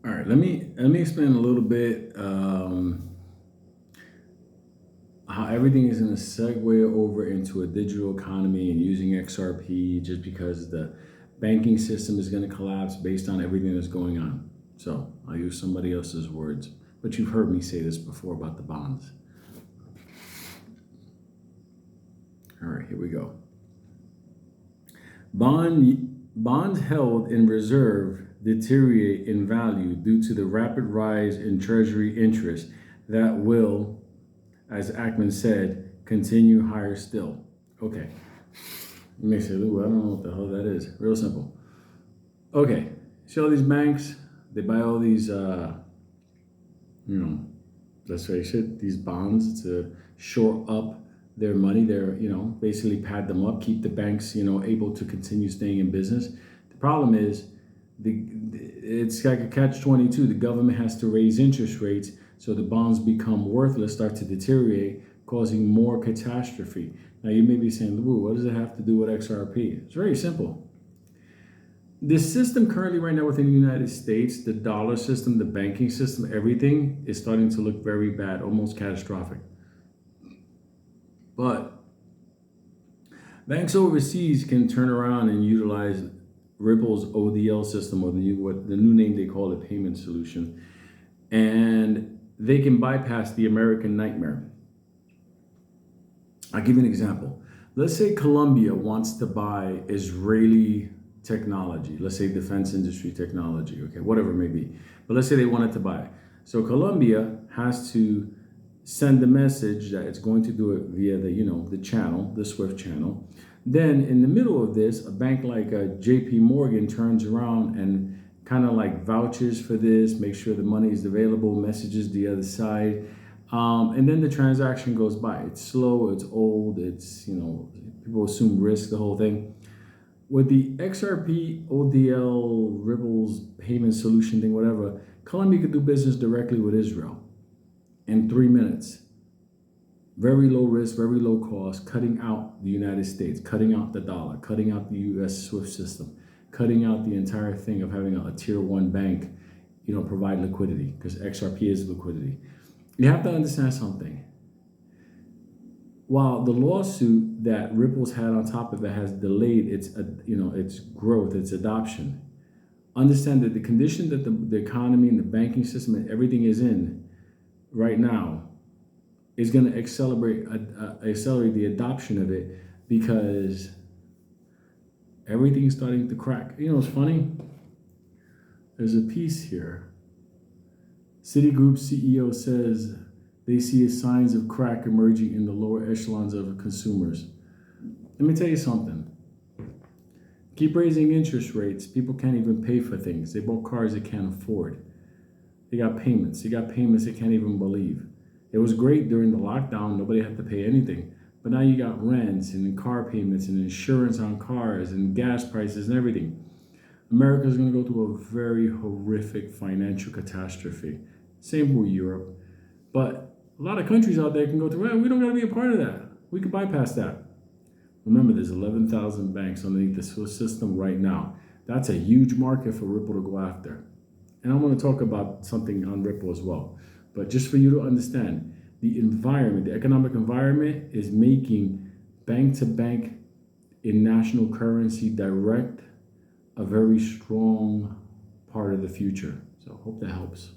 All right, let me explain a little bit how everything is going to segue over into a digital economy and using XRP just because the banking system is going to collapse based on everything that's going on. So I'll use somebody else's words, but you've heard me say this before about the bonds. All right, here we go. Bonds held in reserve deteriorate in value due to the rapid rise in Treasury interest that will, as Ackman said, continue higher still. Okay. You may say, Lou, I don't know what the hell that is. Real simple. Okay. See all these banks, they buy all these, you know, let's face it, these bonds to shore up their money. They're, basically pad them up, keep the banks, able to continue staying in business. The problem is, it's like a catch-22. The government has to raise interest rates, so the bonds become worthless, start to deteriorate, causing more catastrophe. Now you may be saying, Lou, what does it have to do with XRP? It's very simple. The system currently right now within the United States, the dollar system, the banking system, everything is starting to look very bad, almost catastrophic. But banks overseas can turn around and utilize Ripple's ODL system, or the new name they call it, payment solution, and they can bypass the American nightmare. I'll give you an example. Let's say Colombia wants to buy Israeli technology, let's say defense industry technology, okay, whatever it may be. But let's say they wanted to buy it. So Colombia has to send a message that it's going to do it via the channel, the SWIFT channel. Then in the middle of this, a bank like JP Morgan turns around and kind of like vouches for this, make sure the money is available, messages the other side. And then the transaction goes by. It's slow, it's old, it's, people assume risk, the whole thing. With the XRP, ODL, Ripple's payment solution thing, whatever, Colombia could do business directly with Israel in 3 minutes. Very low risk, very low cost, cutting out the United States, cutting out the dollar, cutting out the US SWIFT system, cutting out the entire thing of having a tier one bank, provide liquidity, because XRP is liquidity. You have to understand something. While the lawsuit that Ripple's had on top of it has delayed its growth, its adoption, understand that the condition that the economy and the banking system and everything is in right now is going to accelerate the adoption of it, because everything's starting to crack. It's funny. There's a piece here. Citigroup CEO says they see signs of crack emerging in the lower echelons of consumers. Let me tell you something. Keep raising interest rates. People can't even pay for things. They bought cars they can't afford. They got payments. They can't even believe. It was great during the lockdown. Nobody had to pay anything. But now you got rents and car payments and insurance on cars and gas prices and everything. America's going to go through a very horrific financial catastrophe. Same with Europe. But a lot of countries out there can go through, well, we don't got to be a part of that. We could bypass that. Remember, there's 11,000 banks underneath the Swiss system right now. That's a huge market for Ripple to go after. And I'm going to talk about something on Ripple as well. But just for you to understand, the environment, the economic environment is making bank-to-bank in national currency direct a very strong part of the future. So hope that helps.